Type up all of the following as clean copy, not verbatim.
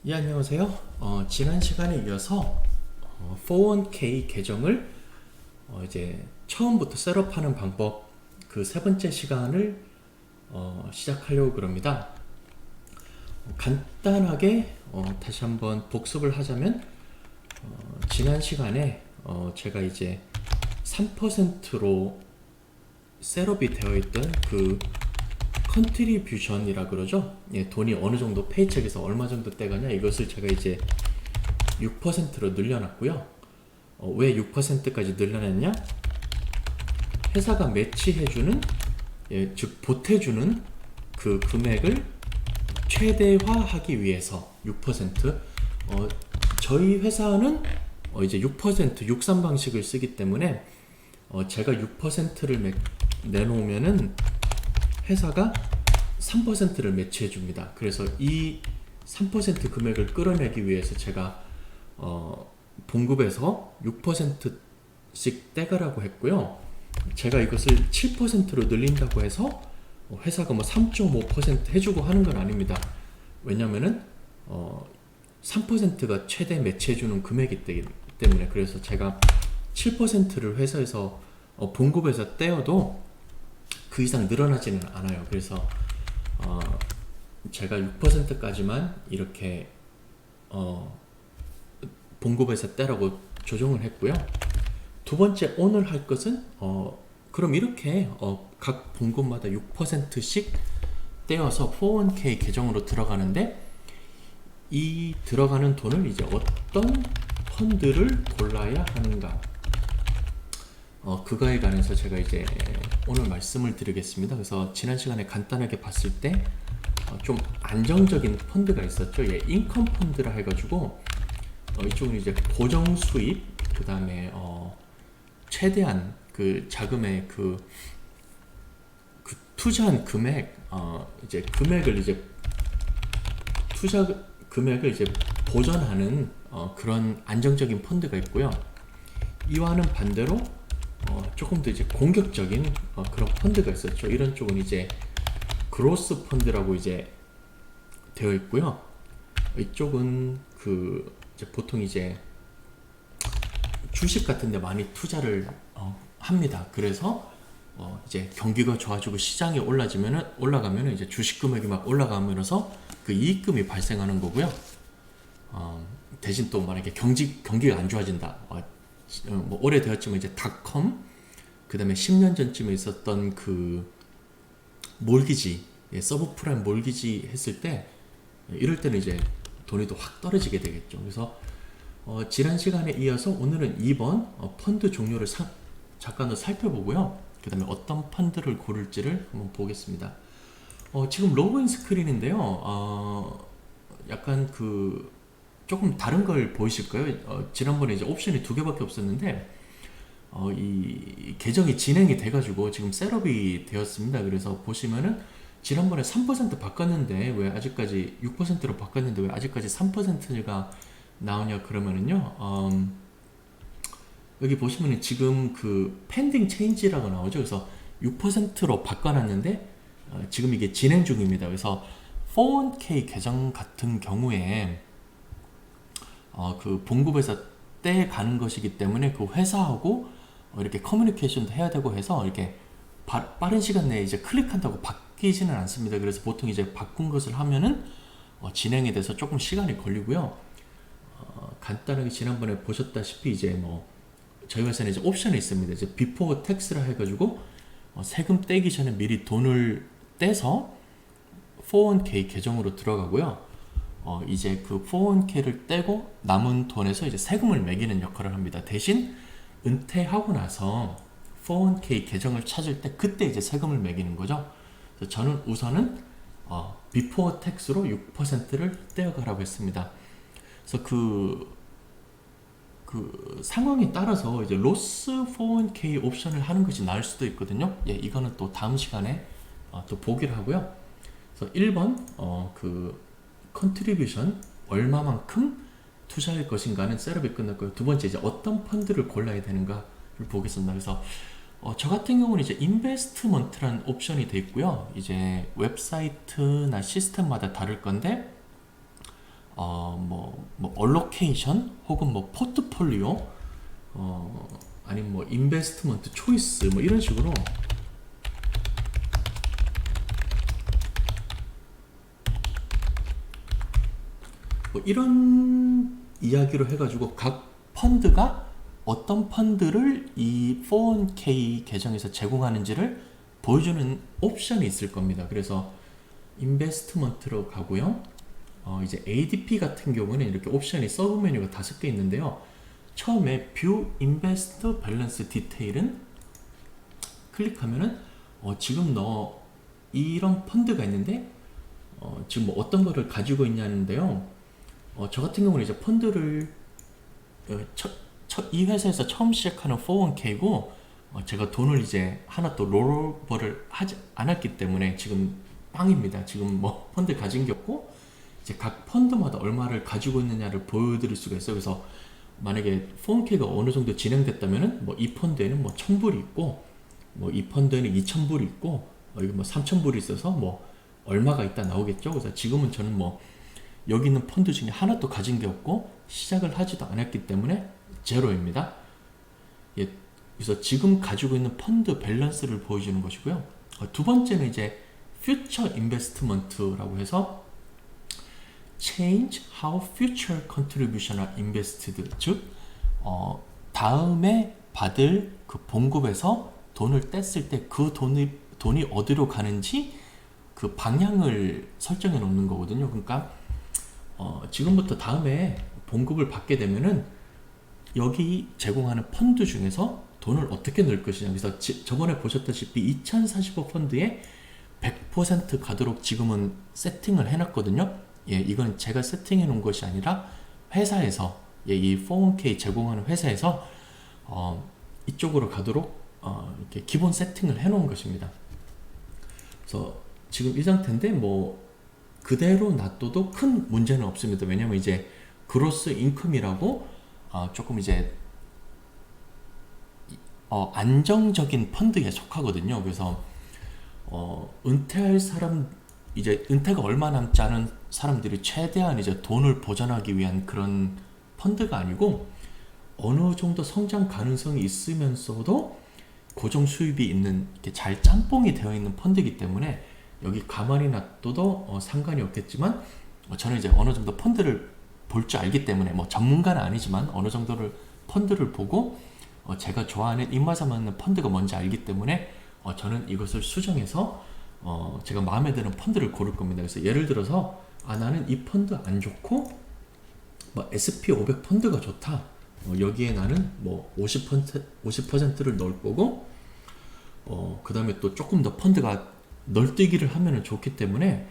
예, 안녕하세요. 지난 시간에 이어서 401k 계정을 이제 처음부터 셋업하는 방법 그 세 번째 시간을 시작하려고 그럽니다. 간단하게 다시 한번 복습을 하자면 지난 시간에 제가 이제 3%로 셋업이 되어 있던 그 컨트리뷰션이라 그러죠. 예, 돈이 어느 정도 페이첵에서 얼마 정도 떼가냐 이것을 제가 이제 6%로 늘려놨고요. 왜 6%까지 늘려냈냐? 회사가 매치해주는, 즉 보태주는 그 금액을 최대화하기 위해서 6%. 저희 회사는 이제 6% 63 방식을 쓰기 때문에 제가 6%를 내놓으면은 회사가 3%를 매치해 줍니다. 그래서 이 3% 금액을 끌어내기 위해서 제가 봉급에서 6%씩 떼가라고 했고요. 제가 이것을 7%로 늘린다고 해서 회사가 뭐 3.5% 해주고 하는 건 아닙니다. 왜냐면은 3%가 최대 매치해주는 금액이기 때문에. 그래서 제가 7%를 회사에서 봉급에서 떼어도 그 이상 늘어나지는 않아요. 그래서 제가 6%까지만 이렇게 봉급에서 떼라고 조정을 했고요. 두 번째 오늘 할 것은 그럼 이렇게 각 봉급마다 6%씩 떼어서 401k 계정으로 들어가는데, 이 들어가는 돈을 이제 어떤 펀드를 골라야 하는가, 그거에 관해서 제가 이제 오늘 말씀을 드리겠습니다. 그래서 지난 시간에 간단하게 봤을 때 좀 안정적인 펀드가 있었죠. 예, 인컴 펀드라 해가지고 이쪽은 이제 고정 수입, 그 다음에 최대한 그 자금의 그 투자한 금액, 이제 금액을 이제 투자 금액을 이제 보전하는 그런 안정적인 펀드가 있고요. 이와는 반대로 조금 더 이제 공격적인 그런 펀드가 있었죠. 이런 쪽은 이제 그로스 펀드라고 이제 되어 있고요. 이쪽은 그 이제 보통 이제 주식 같은 데 많이 투자를 합니다. 그래서 이제 경기가 좋아지고 시장이 올라가면은 이제 주식 금액이 막 올라가면서 그 이익금이 발생하는 거고요. 대신 또 만약에 경기가 안 좋아진다. 뭐 오래되었지만 이제 닷컴, 그 다음에 10년 전쯤에 있었던 그 몰기지, 서브프라임 몰기지 했을 때, 이럴 때는 이제 돈이 또 확 떨어지게 되겠죠. 그래서 지난 시간에 이어서 오늘은 2번 펀드 종류를 잠깐 더 살펴보고요. 그 다음에 어떤 펀드를 고를지를 한번 보겠습니다. 지금 로그인 스크린인데요. 약간 그 조금 다른 걸 보이실 거예요. 지난번에 이제 옵션이 두 개밖에 없었는데 이 계정이 진행이 돼가지고 지금 셋업이 되었습니다. 그래서 보시면은 지난번에 3% 바꿨는데 왜 아직까지 6%로 바꿨는데 왜 아직까지 3%가 나오냐 그러면은요. 여기 보시면은 지금 그 펜딩 체인지라고 나오죠. 그래서 6%로 바꿔놨는데 지금 이게 진행 중입니다. 그래서 401k 계정 같은 경우에 그 봉급에서 떼가는 것이기 때문에 그 회사하고 이렇게 커뮤니케이션도 해야 되고 해서 이렇게 빠른 시간 내에 이제 클릭한다고 바뀌지는 않습니다. 그래서 보통 이제 바꾼 것을 하면은 진행이 돼서 조금 시간이 걸리고요. 간단하게 지난번에 보셨다시피 이제 뭐 저희 회사는 이제 옵션이 있습니다. 이제 비포 텍스라 해가지고 세금 떼기 전에 미리 돈을 떼서 401k 계정으로 들어가고요. 이제 그 401k를 떼고 남은 돈에서 이제 세금을 매기는 역할을 합니다. 대신 은퇴하고 나서 401k 계정을 찾을 때 그때 이제 세금을 매기는 거죠. 그래서 저는 우선은 비포 텍스로 6%를 떼어가라고 했습니다. 그래서 그 상황에 따라서 이제 로스 401k 옵션을 하는 것이 나을 수도 있거든요. 예, 이거는 또 다음 시간에 또 보기를 하고요. 그래서 1번 그 컨트리뷰션 얼마만큼 투자할 것인가는 셋업이 끝났고요. 두 번째 이제 어떤 펀드를 골라야 되는가를 보겠습니다. 그래서 저 같은 경우는 이제 인베스트먼트라는 옵션이 돼 있고요. 이제 웹사이트나 시스템마다 다를 건데 뭐 얼로케이션 혹은 뭐 포트폴리오 아니면 뭐 인베스트먼트 초이스 뭐 이런 식으로 뭐 이런 이야기로 해가지고 각 펀드가 어떤 펀드를 이 401k 계정에서 제공하는지를 보여주는 옵션이 있을 겁니다. 그래서 인베스트먼트로 가고요. 이제 ADP 같은 경우는 이렇게 옵션이 서브 메뉴가 5개 있는데요. 처음에 View Invest Balance Detail은 클릭하면은 지금 너 이런 펀드가 있는데 지금 뭐 어떤 거를 가지고 있냐는데요. 저 같은 경우는 이제 펀드를 이 회사에서 처음 시작하는 401k고 제가 돈을 이제 하나 또 롤오버를 하지 않았기 때문에 지금 빵입니다. 지금 뭐 펀드 가진 게 없고 이제 각 펀드마다 얼마를 가지고 있느냐를 보여드릴 수가 있어요. 그래서 만약에 401k가 어느 정도 진행됐다면은 뭐 이 펀드에는 뭐 1000불이 있고 뭐 이 펀드에는 2000불이 있고 이거 뭐 3000불이 있어서 뭐 얼마가 있다 나오겠죠. 그래서 지금은 저는 뭐 여기 있는 펀드 중에 하나도 가진 게 없고 시작을 하지도 않았기 때문에 제로입니다. 예, 그래서 지금 가지고 있는 펀드 밸런스를 보여주는 것이고요. 두 번째는 이제 Future Investment라고 해서 Change how future contribution are invested. 즉, 다음에 받을 그 봉급에서 돈을 뗐을 때 그 돈이 어디로 가는지 그 방향을 설정해 놓는 거거든요. 그러니까 지금부터 다음에 봉급을 받게 되면은 여기 제공하는 펀드 중에서 돈을 어떻게 넣을 것이냐. 그래서 저번에 보셨다시피 2045 펀드에 100% 가도록 지금은 세팅을 해놨거든요. 예, 이건 제가 세팅해 놓은 것이 아니라 회사에서 이 401k 제공하는 회사에서 이쪽으로 가도록 이렇게 기본 세팅을 해 놓은 것입니다. 그래서 지금 이 상태인데 뭐 그대로 놔둬도 큰 문제는 없습니다. 왜냐면 이제 그로스 인컴이라고 조금 이제 안정적인 펀드에 속하거든요. 그래서 은퇴할 사람 이제 은퇴가 얼마 남지 않은 사람들이 최대한 이제 돈을 보전하기 위한 그런 펀드가 아니고 어느 정도 성장 가능성이 있으면서도 고정 수입이 있는 이렇게 잘 짬뽕이 되어 있는 펀드이기 때문에 여기 가만히 놔둬도 상관이 없겠지만 저는 이제 어느 정도 펀드를 볼 줄 알기 때문에 뭐 전문가는 아니지만 어느 정도를 펀드를 보고 제가 좋아하는 입맛에 맞는 펀드가 뭔지 알기 때문에 저는 이것을 수정해서 제가 마음에 드는 펀드를 고를 겁니다. 그래서 예를 들어서 나는 이 펀드 안 좋고 뭐 SP500 펀드가 좋다. 여기에 나는 뭐 50%를 넣을 거고 그 다음에 또 조금 더 펀드가 널뛰기를 하면 좋기 때문에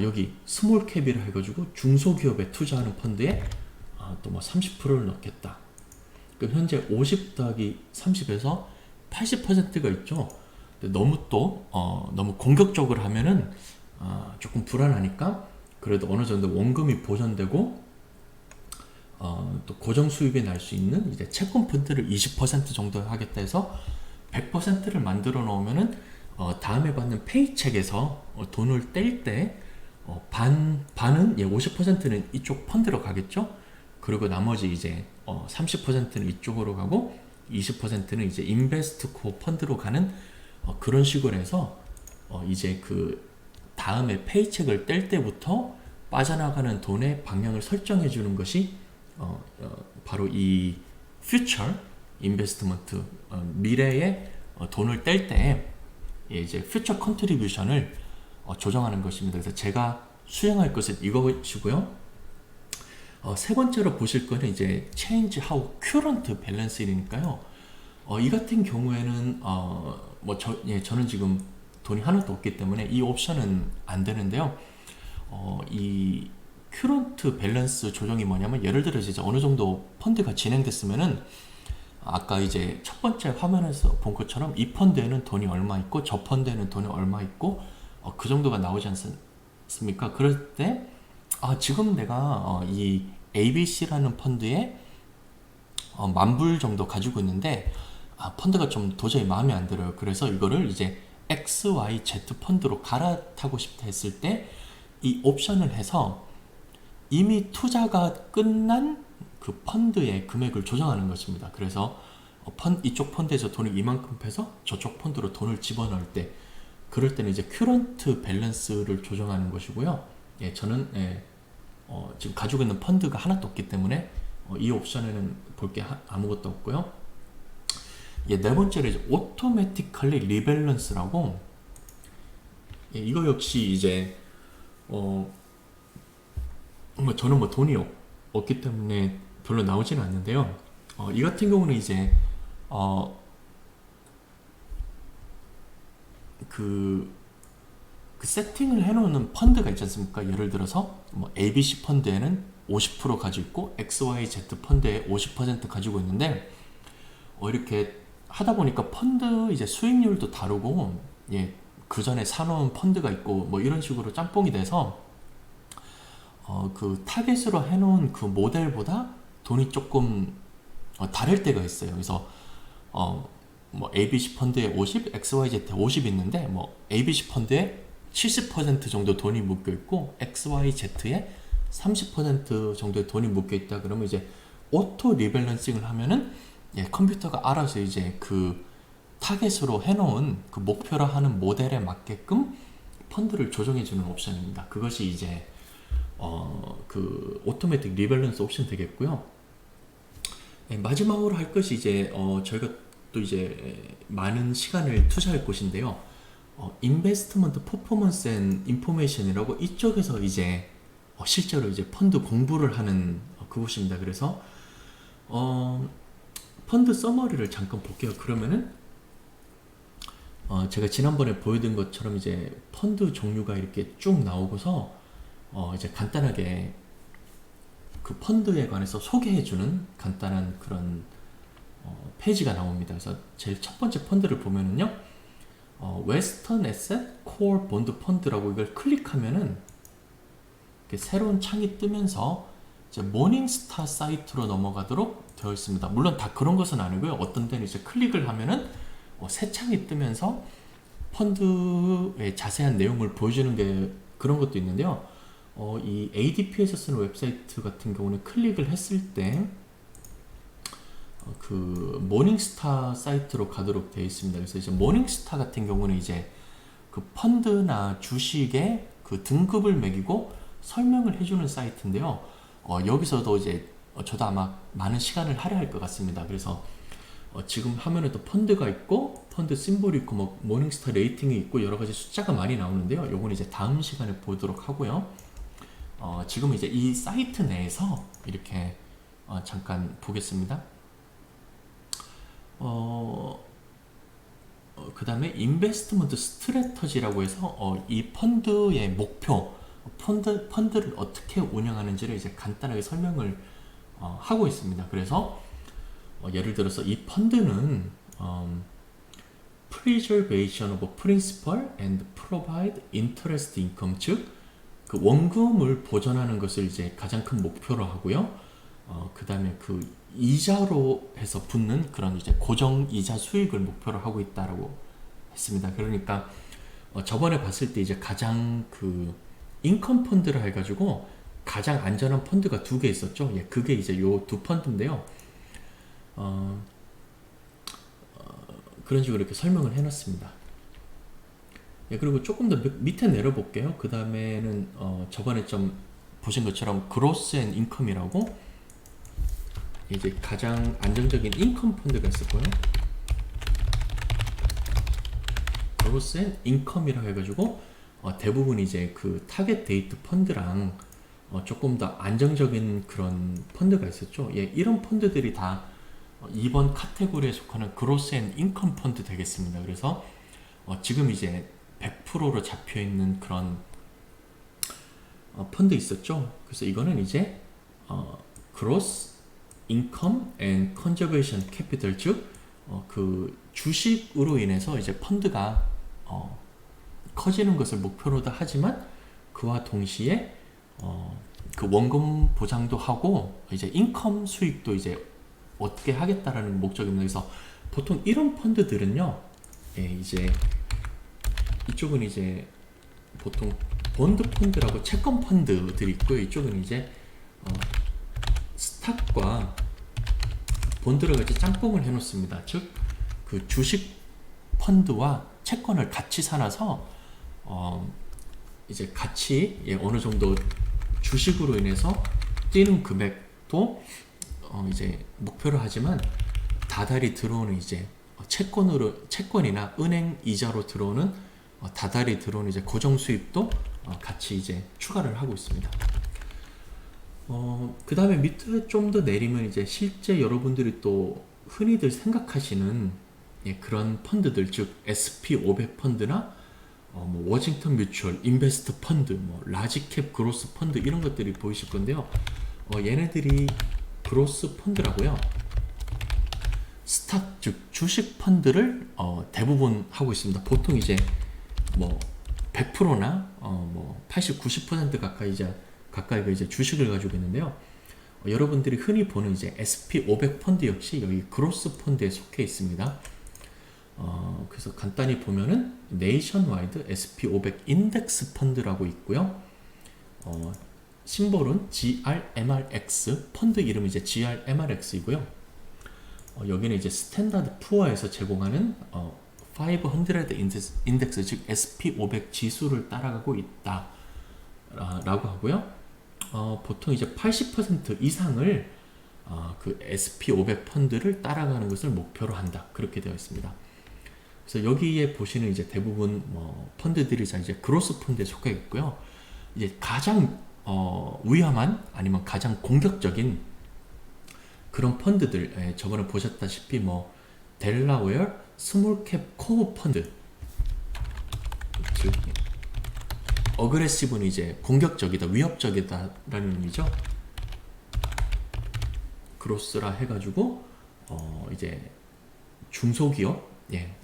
여기 스몰캡이라 해가지고 중소기업에 투자하는 펀드에 또 뭐 30%를 넣겠다. 그럼 현재 50 더하기 30에서 80%가 있죠. 근데 너무 또 너무 공격적으로 하면은 조금 불안하니까 그래도 어느 정도 원금이 보전되고 또 고정 수입이 날 수 있는 이제 채권 펀드를 20% 정도 하겠다 해서 100%를 만들어 놓으면은 다음에 받는 페이첵에서 돈을 뗄 때 반은 50%는 이쪽 펀드로 가겠죠. 그리고 나머지 이제 30%는 이쪽으로 가고 20%는 이제 인베스트코 펀드로 가는 그런 식으로 해서 이제 그 다음에 페이첵을 뗄 때부터 빠져나가는 돈의 방향을 설정해 주는 것이 바로 이 퓨처 인베스트먼트 미래에 돈을 뗄 때 이제 퓨처 컨트리뷰션을 조정하는 것입니다. 그래서 제가 수행할 것은 이것이고요. 세 번째로 보실 거는 이제 change how current balance이니까요. 이 같은 경우에는 저는 지금 돈이 하나도 없기 때문에 이 옵션은 안 되는데요. 이 current balance 조정이 뭐냐면 예를 들어서 이제 어느 정도 펀드가 진행됐으면은 아까 이제 첫 번째 화면에서 본 것처럼 이 펀드에는 돈이 얼마 있고 저 펀드에는 돈이 얼마 있고 그 정도가 나오지 않습니까? 그럴 때 지금 내가 이 ABC라는 펀드에 10,000불 정도 가지고 있는데 펀드가 좀 도저히 마음에 안 들어요. 그래서 이거를 이제 XYZ 펀드로 갈아타고 싶다 했을 때 이 옵션을 해서 이미 투자가 끝난 그 펀드의 금액을 조정하는 것입니다. 그래서 이쪽 펀드에서 돈을 이만큼 빼서 저쪽 펀드로 돈을 집어넣을 때, 그럴 때는 이제 큐런트 밸런스를 조정하는 것이고요. 예, 저는 지금 가지고 있는 펀드가 하나도 없기 때문에 이 옵션에는 볼 게 아무것도 없고요. 예, 네 번째로 이제 automatically rebalance라고, 예, 이거 역시 이제 저는 뭐 돈이 없기 때문에 별로 나오지는 않는데요. 이 같은 경우는 이제 그 세팅을 해놓는 펀드가 있지 않습니까? 예를 들어서 뭐 ABC 펀드에는 50% 가지고 있고 XYZ 펀드에 50% 가지고 있는데, 이렇게 하다 보니까 펀드 이제 수익률도 다르고, 예, 그 전에 사놓은 펀드가 있고 뭐 이런 식으로 짬뽕이 돼서 그 타겟으로 해놓은 그 모델보다 돈이 조금 다를 때가 있어요. 그래서 뭐 ABC 펀드에 50, XYZ에 50 있는데, 뭐 ABC 펀드에 70% 정도 돈이 묶여 있고 XYZ에 30% 정도의 돈이 묶여 있다. 그러면 이제 오토 리밸런싱을 하면은, 예, 컴퓨터가 알아서 이제 그 타겟으로 해놓은 그 목표로 하는 모델에 맞게끔 펀드를 조정해 주는 옵션입니다. 그것이 이제 그 오토매틱 리밸런스 옵션 되겠고요. 예, 마지막으로 할 것이 이제 저희가 또 이제 많은 시간을 투자할 곳인데요. 인베스트먼트 퍼포먼스 앤 인포메이션이라고, 이쪽에서 이제 실제로 이제 펀드 공부를 하는 그곳입니다. 그래서 펀드 서머리를 잠깐 볼게요. 그러면은 제가 지난번에 보여드린 것처럼 이제 펀드 종류가 이렇게 쭉 나오고서 이제 간단하게 그 펀드에 관해서 소개해주는 간단한 그런 페이지가 나옵니다. 그래서 제일 첫 번째 펀드를 보면은요, 웨스턴 에셋 코어 본드 펀드라고 이걸 클릭하면은 이렇게 새로운 창이 뜨면서 이제 모닝스타 사이트로 넘어가도록 되어 있습니다. 물론 다 그런 것은 아니고요. 어떤 데는 이제 클릭을 하면은 새 창이 뜨면서 펀드의 자세한 내용을 보여주는 게 그런 것도 있는데요. 이 ADP에서 쓰는 웹사이트 같은 경우는 클릭을 했을 때 그 모닝스타 사이트로 가도록 되어 있습니다. 그래서 이제 모닝스타 같은 경우는 이제 그 펀드나 주식의 그 등급을 매기고 설명을 해주는 사이트인데요. 여기서도 이제 저도 아마 많은 시간을 할애할 것 같습니다. 그래서 지금 화면에도 펀드가 있고 펀드 심볼이 있고 뭐 모닝스타 레이팅이 있고 여러 가지 숫자가 많이 나오는데요. 요건 이제 다음 시간에 보도록 하고요. 지금 이제 이 사이트 내에서 이렇게 잠깐 보겠습니다. 그 다음에 인베스트먼트 스트래터지라고 해서 이 펀드의 목표, 펀드를 어떻게 운영하는지를 이제 간단하게 설명을 하고 있습니다. 그래서 예를 들어서 이 펀드는 preservation of principal and provide interest income, 즉 그 원금을 보존하는 것을 이제 가장 큰 목표로 하고요. 그 다음에 그 이자로 해서 붙는 그런 이제 고정 이자 수익을 목표로 하고 있다라고 했습니다. 그러니까 저번에 봤을 때 이제 가장 그 인컴 펀드를 해가지고 가장 안전한 펀드가 두 개 있었죠. 예, 그게 이제 요 두 펀드인데요. 그런 식으로 이렇게 설명을 해놨습니다. 예, 그리고 조금 더 밑에 내려볼게요. 그 다음에는 저번에 좀 보신 것처럼 그로스 앤 인컴이라고 이제 가장 안정적인 인컴 펀드가 있을 거예요. 그로스 앤 인컴이라고 해가지고 대부분 이제 그 타겟 데이트 펀드랑 조금 더 안정적인 그런 펀드가 있었죠. 예, 이런 펀드들이 다 이번 카테고리에 속하는 그로스 앤 인컴 펀드 되겠습니다. 그래서 지금 이제 100%로 잡혀 있는 그런 펀드 있었죠. 그래서 이거는 이제 gross income and conservation capital, 즉 그 주식으로 인해서 이제 펀드가 커지는 것을 목표로도 하지만 그와 동시에 그 원금 보장도 하고 이제 인컴 수익도 이제 어떻게 하겠다라는 목적입니다. 그래서 보통 이런 펀드들은요, 예, 이제 이쪽은 이제 보통 본드 펀드라고 채권 펀드들이 있고요. 이쪽은 이제 스탁과 본드를 같이 짬뽕을 해 놓습니다. 즉 그 주식 펀드와 채권을 같이 사놔서 이제 같이 어느 정도 주식으로 인해서 뛰는 금액도 이제 목표로 하지만 다달이 들어오는 이제 채권이나 은행 이자로 들어오는 다달이 들어오는 이제 고정 수입도 같이 이제 추가를 하고 있습니다. 그 다음에 밑에 좀 더 내리면 이제 실제 여러분들이 또 흔히들 생각하시는 그런 펀드들, 즉 SP500 펀드나 뭐 워싱턴 뮤추얼, 인베스트 펀드, 뭐 라지캡 그로스 펀드 이런 것들이 보이실 건데요. 얘네들이 그로스 펀드라고요. 스탁, 즉 주식 펀드를 대부분 하고 있습니다. 보통 이제 뭐 100%나 뭐 80, 90% 가까이가 이제 주식을 가지고 있는데요. 여러분들이 흔히 보는 이제 SP500 펀드 역시 여기 그로스 펀드에 속해 있습니다. 그래서 간단히 보면은 네이션와이드 SP500 인덱스 펀드라고 있고요. 심볼은 GRMRX, 펀드 이름이 이제 GRMRX이고요. 여기는 이제 스탠다드 푸어에서 제공하는 500 인덱스, 즉 SP500 지수를 따라가고 있다 라고 하고요. 보통 이제 80% 이상을 그 SP500 펀드를 따라가는 것을 목표로 한다, 그렇게 되어 있습니다. 그래서 여기에 보시는 이제 대부분 펀드들이 이제 그로스 펀드에 속해 있고요. 이제 가장 위험한 아니면 가장 공격적인 그런 펀드들, 저번에 보셨다시피 뭐 델라웨어 스몰캡 코어 펀드, 즉 어그레시브는 이제 공격적이다, 위협적이다라는 의미죠. 그로스라 해가지고 이제 중소기업,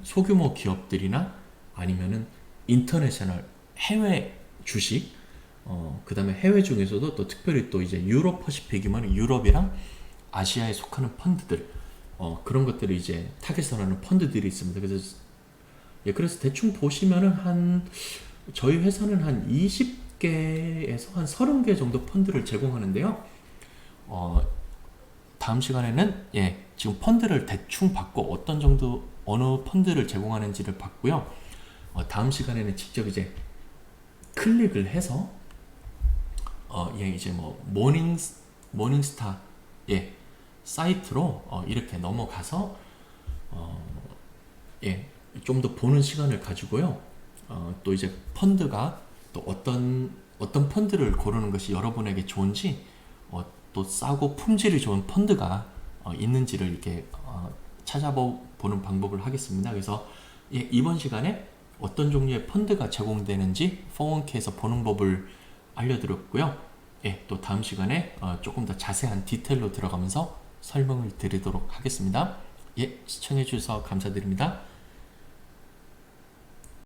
소규모 기업들이나 아니면은 인터내셔널 해외 주식, 그 다음에 해외 중에서도 또 특별히 또 이제 유럽 퍼시픽이면 유럽이랑 아시아에 속하는 펀드들, 그런 것들을 이제 타겟을 하는 펀드들이 있습니다. 그래서 대충 보시면은 저희 회사는 한 20개에서 한 30개 정도 펀드를 제공하는데요. 다음 시간에는 지금 펀드를 대충 받고 어느 펀드를 제공하는지를 봤고요. 다음 시간에는 직접 이제 클릭을 해서 이제 뭐 모닝스타 사이트로 이렇게 넘어가서 좀 더 보는 시간을 가지고요. 또 이제 펀드가 또 어떤 펀드를 고르는 것이 여러분에게 좋은지, 또 싸고 품질이 좋은 펀드가 있는지를 이렇게 찾아보는 방법을 하겠습니다. 그래서 이번 시간에 어떤 종류의 펀드가 제공되는지 401k에서 보는 법을 알려드렸고요. 또 다음 시간에 조금 더 자세한 디테일로 들어가면서 설명을 드리도록 하겠습니다. 시청해 주셔서 감사드립니다.